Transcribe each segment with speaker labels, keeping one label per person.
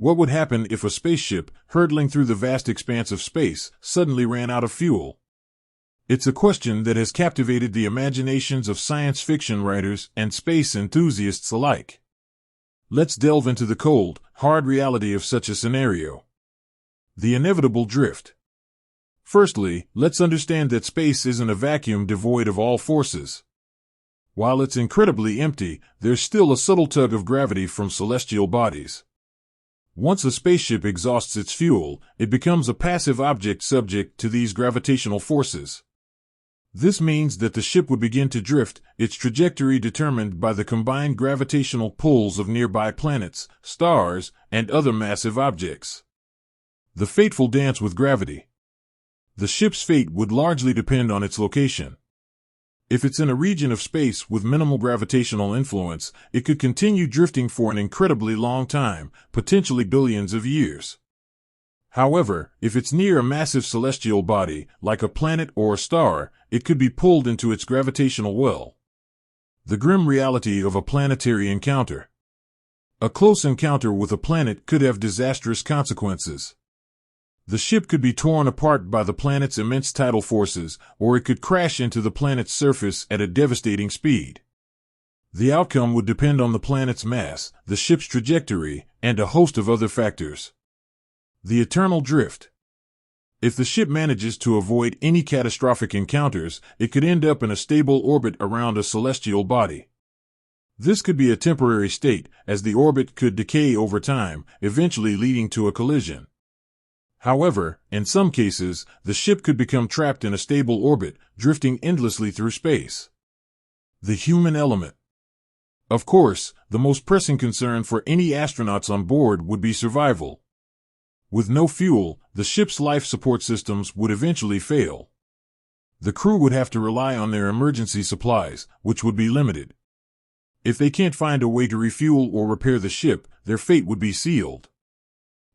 Speaker 1: What would happen if a spaceship, hurtling through the vast expanse of space, suddenly ran out of fuel? It's a question that has captivated the imaginations of science fiction writers and space enthusiasts alike. Let's delve into the cold, hard reality of such a scenario. The inevitable drift. Firstly, let's understand that space isn't a vacuum devoid of all forces. While it's incredibly empty, there's still a subtle tug of gravity from celestial bodies. Once a spaceship exhausts its fuel, it becomes a passive object subject to these gravitational forces. This means that the ship would begin to drift, its trajectory determined by the combined gravitational pulls of nearby planets, stars, and other massive objects. The fateful dance with gravity. The ship's fate would largely depend on its location. If it's in a region of space with minimal gravitational influence, it could continue drifting for an incredibly long time, potentially billions of years. However, if it's near a massive celestial body, like a planet or a star, it could be pulled into its gravitational well. The grim reality of a planetary encounter. A close encounter with a planet could have disastrous consequences. The ship could be torn apart by the planet's immense tidal forces, or it could crash into the planet's surface at a devastating speed. The outcome would depend on the planet's mass, the ship's trajectory, and a host of other factors. The eternal drift. If the ship manages to avoid any catastrophic encounters, it could end up in a stable orbit around a celestial body. This could be a temporary state, as the orbit could decay over time, eventually leading to a collision. However, in some cases, the ship could become trapped in a stable orbit, drifting endlessly through space. The human element. Of course, the most pressing concern for any astronauts on board would be survival. With no fuel, the ship's life support systems would eventually fail. The crew would have to rely on their emergency supplies, which would be limited. If they can't find a way to refuel or repair the ship, their fate would be sealed.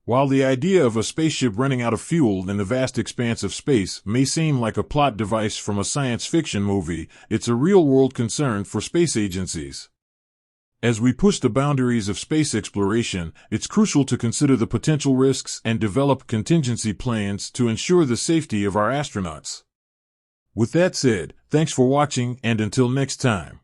Speaker 1: While the idea of a spaceship running out of fuel in the vast expanse of space may seem like a plot device from a science fiction movie, it's a real-world concern for space agencies. As we push the boundaries of space exploration, it's crucial to consider the potential risks and develop contingency plans to ensure the safety of our astronauts. With that said, thanks for watching, and until next time.